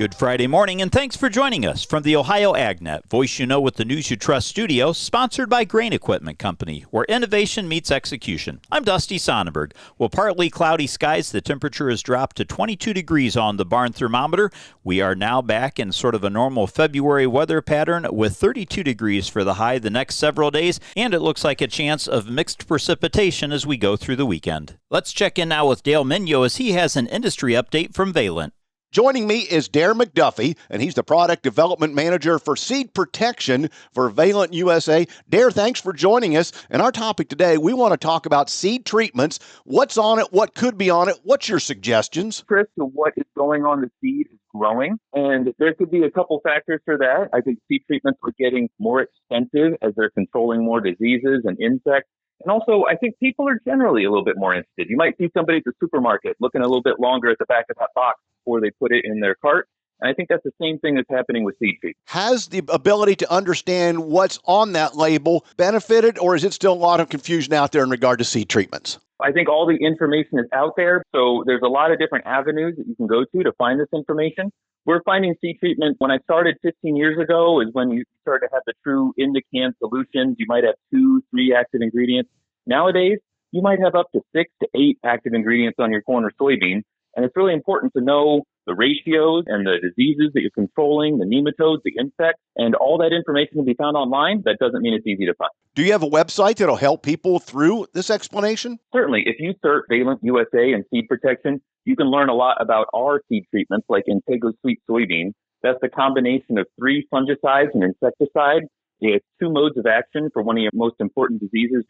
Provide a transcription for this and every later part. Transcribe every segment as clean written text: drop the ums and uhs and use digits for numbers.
Good Friday morning, and thanks for joining us from the Ohio AgNet, voice you know with the news you trust studio, sponsored by Grain Equipment Company, where innovation meets execution. I'm Dusty Sonnenberg. Well, partly cloudy skies, the temperature has dropped to 22 degrees on the barn thermometer. We are now back in sort of a normal February weather pattern with 32 degrees for the high the next several days, and it looks like a chance of mixed precipitation as we go through the weekend. Let's check in now with Dale Minyo as he has an industry update from Valent. Joining me is Dare McDuffie, and he's the Product Development Manager for Seed Protection for Valent USA. Dare, thanks for joining us. And our topic today, we want to talk about seed treatments. What's on it? What could be on it? What's your suggestions? Chris, to what is going on the seed is growing, and there could be a couple factors for that. I think seed treatments are getting more expensive as they're controlling more diseases and insects. And also, I think people are generally a little bit more interested. You might see somebody at the supermarket looking a little bit longer at the back of that box before they put it in their cart. And I think that's the same thing that's happening with seed treatment. Has the ability to understand what's on that label benefited, or is it still a lot of confusion out there in regard to seed treatments? I think all the information is out there. So there's a lot of different avenues that you can go to find this information. We're finding seed treatment, when I started 15 years ago, is when you started to have the true in-the-can solutions. You might have 2, 3 active ingredients. Nowadays, you might have up to 6 to 8 active ingredients on your corn or soybean. And it's really important to know the ratios and the diseases that you're controlling, the nematodes, the insects, and all that information can be found online. That doesn't mean it's easy to find. Do you have a website that'll help people through this explanation? Certainly. If you search Valent USA and seed protection, you can learn a lot about our seed treatments like Intego Sweet Soybean. That's the combination of 3 fungicides and insecticides. It's 2 modes of action for one of your most important diseases,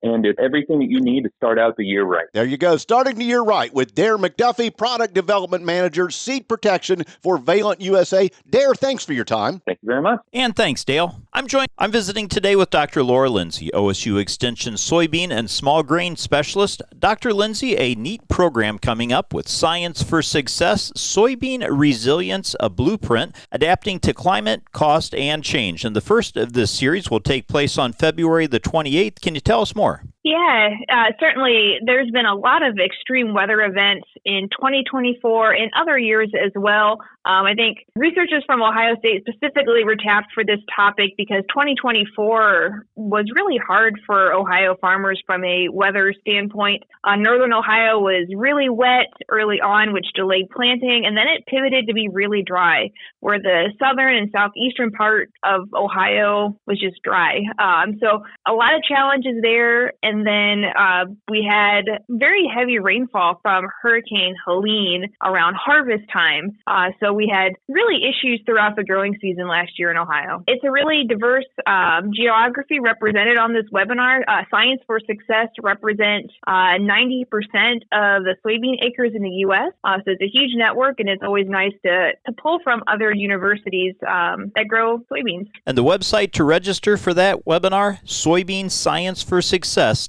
and it's everything that you need to start out the year right. There you go. Starting the year right with Dare McDuffie, Product Development Manager, Seed Protection for Valent USA. Dare, thanks for your time. Thank you very much. And thanks, Dale. I'm visiting today with Dr. Laura Lindsay, OSU Extension soybean and small grain specialist. Dr. Lindsay, a neat program coming up with Science for Success, Soybean Resilience, a blueprint, adapting to climate, cost, and change. And the first of this series will take place on February the 28th. Can you tell us more? Yeah, certainly there's been a lot of extreme weather events in 2024 and other years as well. I think researchers from Ohio State specifically were tapped for this topic because 2024 was really hard for Ohio farmers from a weather standpoint. Northern Ohio was really wet early on, which delayed planting, and then it pivoted to be really dry, where the southern and southeastern part of Ohio was just dry. So a lot of challenges there. And then we had very heavy rainfall from Hurricane Helene around harvest time. So we had really issues throughout the growing season last year in Ohio. It's a really diverse geography represented on this webinar. Science for Success represents 90% of the soybean acres in the U.S. So it's a huge network, and it's always nice to pull from other universities that grow soybeans. And the website to register for that webinar, soybeanscienceforsuccess.org.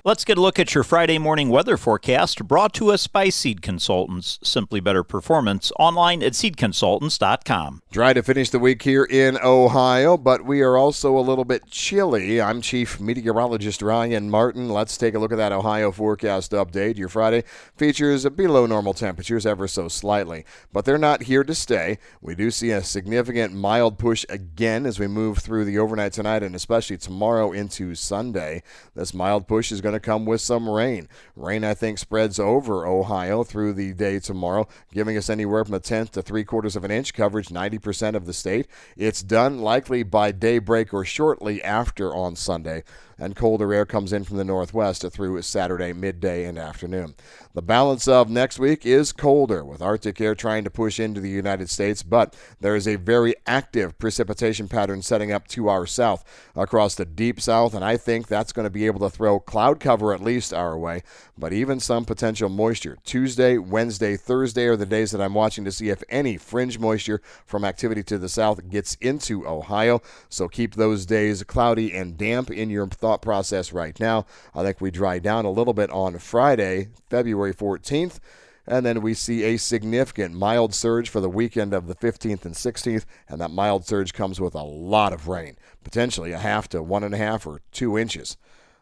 Let's get a look at your Friday morning weather forecast brought to us by Seed Consultants. Simply better performance online at seedconsultants.com. Dry to finish the week here in Ohio, but we are also a little bit chilly. I'm Chief Meteorologist Ryan Martin. Let's take a look at that Ohio forecast update. Your Friday features below normal temperatures ever so slightly, but they're not here to stay. We do see a significant mild push again as we move through the overnight tonight and especially tomorrow into Sunday. This mild push is going to come with some rain. Rain, I think, spreads over Ohio through the day tomorrow, giving us anywhere from a tenth to 3/4 of an inch coverage, 90% of the state. It's done likely by daybreak or shortly after on Sunday, and colder air comes in from the northwest through Saturday midday and afternoon. The balance of next week is colder, with Arctic air trying to push into the United States, but there is a very active precipitation pattern setting up to our south across the deep south, and I think that's going to be able to throw cloud cover at least our way, but even some potential moisture. Tuesday, Wednesday, Thursday are the days that I'm watching to see if any fringe moisture from activity to the south gets into Ohio, so keep those days cloudy and damp in your thought process right now. I think we dry down a little bit on Friday, February 14th, and then we see a significant mild surge for the weekend of the 15th and 16th, and that mild surge comes with a lot of rain, potentially a half to 1.5 or 2 inches.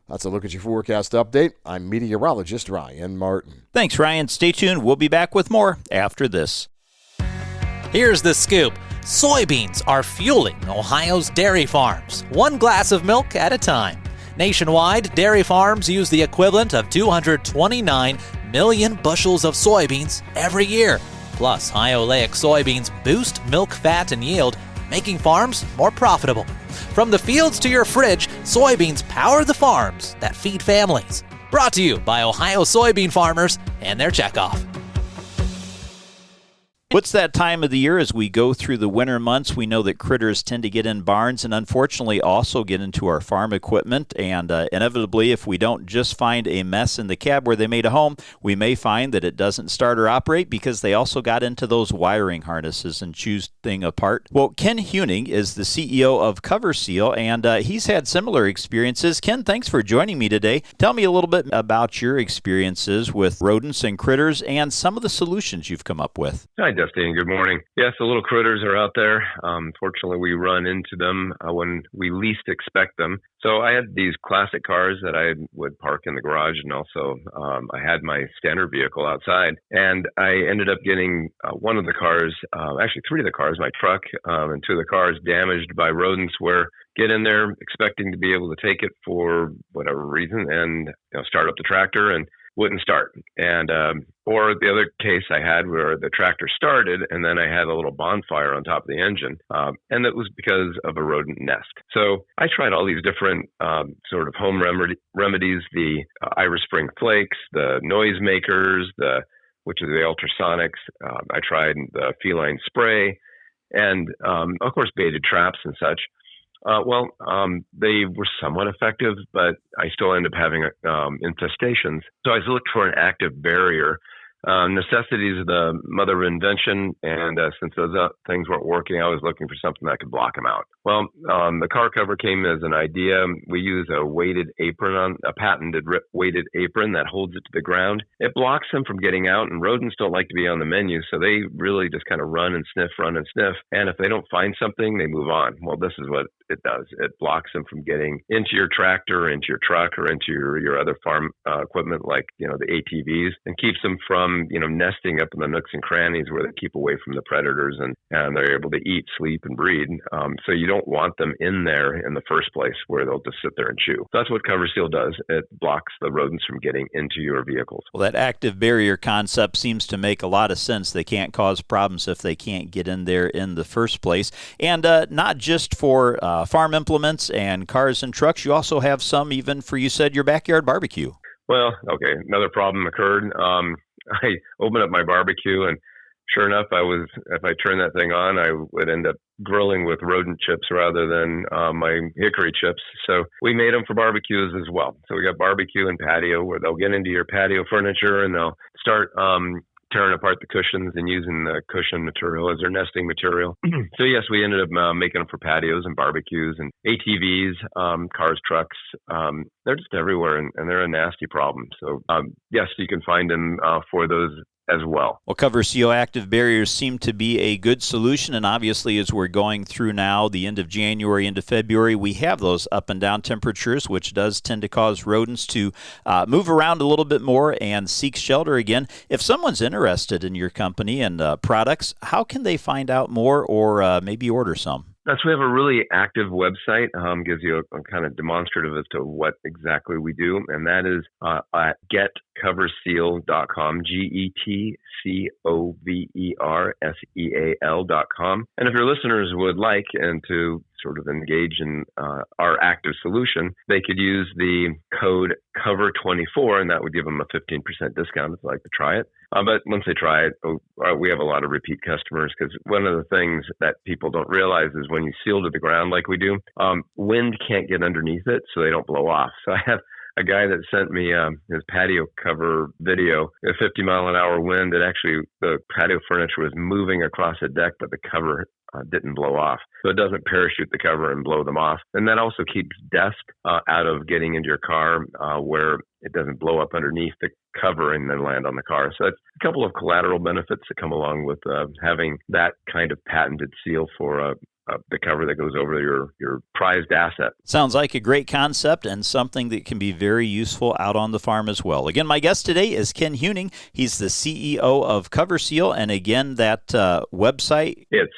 That's a look at your forecast update. I'm meteorologist Ryan Martin. Thanks, Ryan. Stay tuned. We'll be back with more after this. Here's the scoop. Soybeans are fueling Ohio's dairy farms, one glass of milk at a time. Nationwide, dairy farms use the equivalent of 229 million bushels of soybeans every year. Plus, high oleic soybeans boost milk fat and yield, making farms more profitable. From the fields to your fridge, soybeans power the farms that feed families. Brought to you by Ohio soybean farmers and their checkoff. What's that time of the year as we go through the winter months? We know that critters tend to get in barns and unfortunately also get into our farm equipment. And inevitably, if we don't just find a mess in the cab where they made a home, we may find that it doesn't start or operate because they also got into those wiring harnesses and chewed thing apart. Well, Ken Huning is the CEO of Cover Seal, and he's had similar experiences. Ken, thanks for joining me today. Tell me a little bit about your experiences with rodents and critters and some of the solutions you've come up with. Hi, Dusty, and good morning. Yes, the little critters are out there. Fortunately, we run into them when we least expect them. So I had these classic cars that I would park in the garage, and also I had my standard vehicle outside. And I ended up getting one of the cars, actually three of the cars, my truck and two of the cars damaged by rodents where get in there expecting to be able to take it for whatever reason and start up the tractor and wouldn't start. And or the other case I had where the tractor started and then I had a little bonfire on top of the engine, and it was because of a rodent nest. So I tried all these different sort of home remedies, the Irish Spring Flakes, the noise makers, which are the ultrasonics. I tried the feline spray, and of course baited traps and such. They were somewhat effective, but I still end up having infestations. So I looked for an active barrier. Necessity is the mother of invention, and since those things weren't working, I was looking for something that could block them out. Well, the car cover came as an idea. We use a weighted apron, a patented weighted apron that holds it to the ground. It blocks them from getting out, and rodents don't like to be on the menu, so they really just kind of run and sniff, and if they don't find something, they move on. Well, this is what it does. It blocks them from getting into your tractor, into your truck, or into your other farm equipment like, the ATVs, and keeps them from, nesting up in the nooks and crannies where they keep away from the predators and they're able to eat, sleep, and breed. So you don't want them in there in the first place where they'll just sit there and chew. That's what Cover Seal does. It blocks the rodents from getting into your vehicles. Well, that active barrier concept seems to make a lot of sense. They can't cause problems if they can't get in there in the first place. And not just for farm implements and cars and trucks, you also have some even for, you said, your backyard barbecue. Well, okay, another problem occurred. I opened up my barbecue, and sure enough, if I turned that thing on, I would end up grilling with rodent chips rather than my hickory chips. So we made them for barbecues as well. So we got barbecue and patio where they'll get into your patio furniture and they'll start tearing apart the cushions and using the cushion material as their nesting material. So yes, we ended up making them for patios and barbecues and ATVs, cars, trucks. They're just everywhere, and they're a nasty problem. So yes, you can find them for those as well. Well, Cover Seal active barriers seem to be a good solution, and obviously as we're going through now, the end of January into February, we have those up and down temperatures, which does tend to cause rodents to move around a little bit more and seek shelter again. If someone's interested in your company and products, how can they find out more or maybe order some? So we have a really active website, gives you a kind of demonstrative as to what exactly we do, and that is at getcoverseal.com, GETCOVERSEAL.com. And if your listeners would like and to sort of engage in our active solution, they could use the code COVER24, and that would give them a 15% discount if they'd like to try it. But once they try it, we have a lot of repeat customers, because one of the things that people don't realize is when you seal to the ground like we do, wind can't get underneath it, so they don't blow off. So I have a guy that sent me his patio cover video, a 50-mile-an-hour wind, and actually the patio furniture was moving across the deck, but the cover didn't blow off. So it doesn't parachute the cover and blow them off. And that also keeps dust out of getting into your car where it doesn't blow up underneath the cover and then land on the car. So it's a couple of collateral benefits that come along with having that kind of patented seal for the cover that goes over your prized asset. Sounds like a great concept and something that can be very useful out on the farm as well. Again, my guest today is Ken Huning. He's the CEO of CoverSeal, and again, that website. It's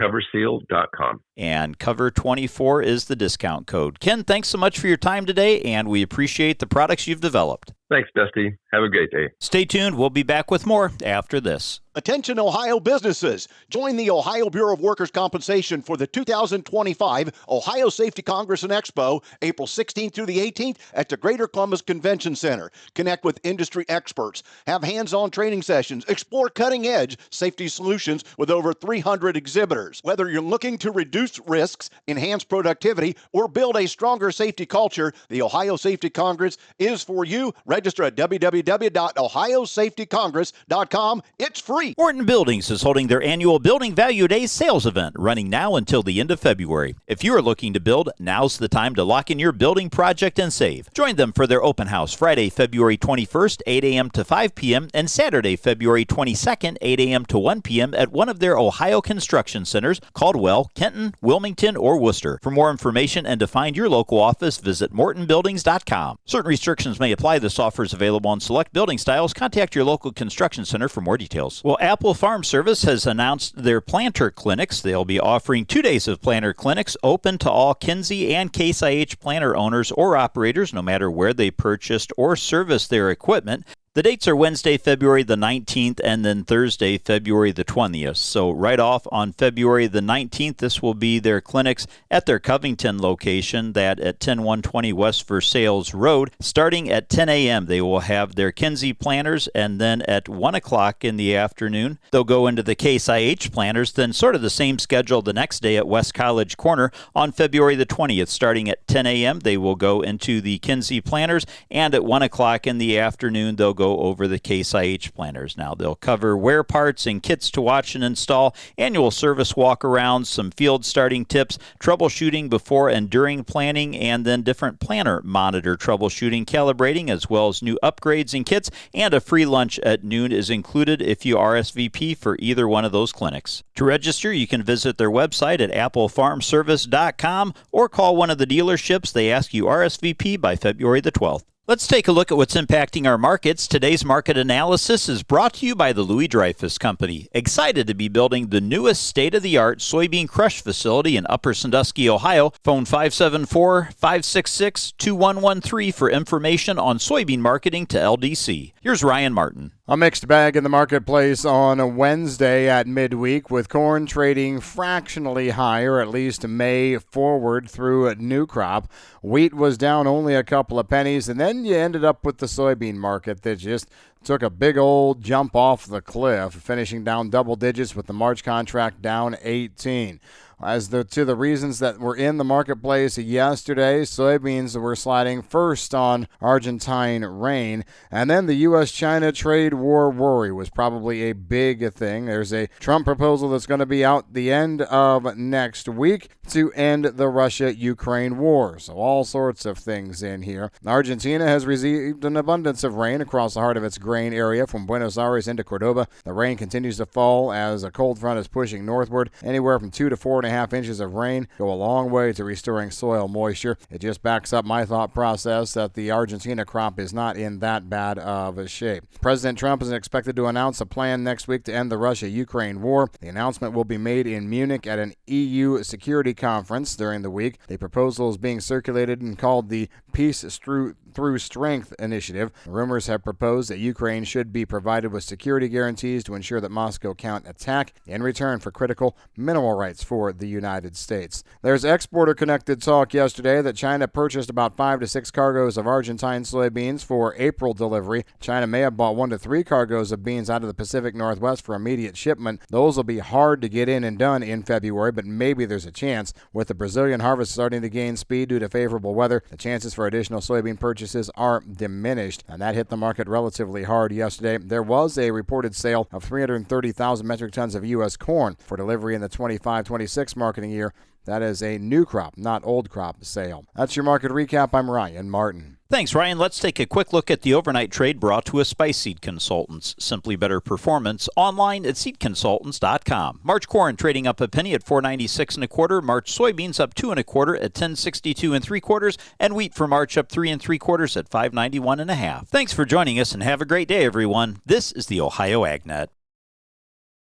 getcoverseal.com. And Cover24 is the discount code. Ken, thanks so much for your time today, and we appreciate the products you've developed. Thanks, Dusty. Have a great day. Stay tuned. We'll be back with more after this. Attention Ohio businesses. Join the Ohio Bureau of Workers' Compensation for the 2025 Ohio Safety Congress and Expo, April 16th through the 18th at the Greater Columbus Convention Center. Connect with industry experts, have hands-on training sessions, explore cutting-edge safety solutions with over 300 exhibitors. Whether you're looking to reduce risks, enhance productivity, or build a stronger safety culture, the Ohio Safety Congress is for you. Register at www.ohiosafetycongress.com. It's free. Morton Buildings is holding their annual Building Value Days sales event, running now until the end of February. If you are looking to build, now's the time to lock in your building project and save. Join them for their open house Friday, February 21st, 8 a.m. to 5 p.m., and Saturday, February 22nd, 8 a.m. to 1 p.m. at one of their Ohio construction centers, Caldwell, Kenton, Wilmington, or Worcester. For more information and to find your local office, visit mortonbuildings.com. Certain restrictions may apply. This offer is available on select building styles. Contact your local construction center for more details. Well, Apple Farm Service has announced their planter clinics. They'll be offering 2 days of planter clinics open to all Kinsey and Case IH planter owners or operators, no matter where they purchased or serviced their equipment. The dates are Wednesday, February the 19th, and then Thursday, February the 20th. So right off on February the 19th, this will be their clinics at their Covington location, that at 10120 West Versailles Road. Starting at 10 a.m., they will have their Kinsey planters, and then at 1 o'clock in the afternoon, they'll go into the Case IH planters, then sort of the same schedule the next day at West College Corner on February the 20th. Starting at 10 a.m., they will go into the Kinsey planters, and at 1 o'clock in the afternoon, they'll go over the Case IH planters. Now, they'll cover wear parts and kits to watch and install, annual service walkarounds, some field starting tips, troubleshooting before and during planting, and then different planter monitor troubleshooting, calibrating, as well as new upgrades and kits, and a free lunch at noon is included if you RSVP for either one of those clinics. To register, you can visit their website at applefarmservice.com or call one of the dealerships. They ask you RSVP by February the 12th. Let's take a look at what's impacting our markets. Today's market analysis is brought to you by the Louis Dreyfus Company. Excited to be building the newest state-of-the-art soybean crush facility in Upper Sandusky, Ohio. Phone 574-566-2113 for information on soybean marketing to LDC. Here's Ryan Martin. A mixed bag in the marketplace on a Wednesday at midweek, with corn trading fractionally higher, at least May forward through a new crop. Wheat was down only a couple of pennies, and then you ended up with the soybean market that just took a big old jump off the cliff, finishing down double digits with the March contract down 18. As to the reasons that were in the marketplace yesterday, soybeans were sliding first on Argentine rain, and then the U.S.-China trade war worry was probably a big thing. There's a Trump proposal that's going to be out the end of next week to end the Russia-Ukraine war. So all sorts of things in here. Argentina has received an abundance of rain across the heart of its grain area from Buenos Aires into Cordoba. The rain continues to fall as a cold front is pushing northward. Anywhere from 2 to 4.5 inches of rain go a long way to restoring soil moisture. It just backs up my thought process that the Argentina crop is not in that bad of a shape. President Trump is expected to announce a plan next week to end the Russia-Ukraine war. The announcement will be made in Munich at an EU security conference during the week. The proposal is being circulated and called the Peace Through Strength initiative. Rumors have proposed that Ukraine should be provided with security guarantees to ensure that Moscow can't attack in return for critical mineral rights for the United States. There's exporter-connected talk yesterday that China purchased about 5 to 6 cargoes of Argentine soybeans for April delivery. China may have bought 1 to 3 cargoes of beans out of the Pacific Northwest for immediate shipment. Those will be hard to get in and done in February, but maybe there's a chance. With the Brazilian harvest starting to gain speed due to favorable weather, the chances for additional soybean purchases are diminished, and that hit the market relatively hard yesterday. There was a reported sale of 330,000 metric tons of U.S. corn for delivery in the 25-26 2026 marketing year. That is a new crop, not old crop sale. That's your market recap. I'm Ryan Martin. Thanks, Ryan. Let's take a quick look at the overnight trade brought to us by Seed Consultants. Simply better performance online at seedconsultants.com. March corn trading up a penny at $4.96 1/4. March soybeans up 2 1/4 at $10.62 3/4, and wheat for March up 3 3/4 at $5.91 1/2. Thanks for joining us, and have a great day, everyone. This is the Ohio AgNet.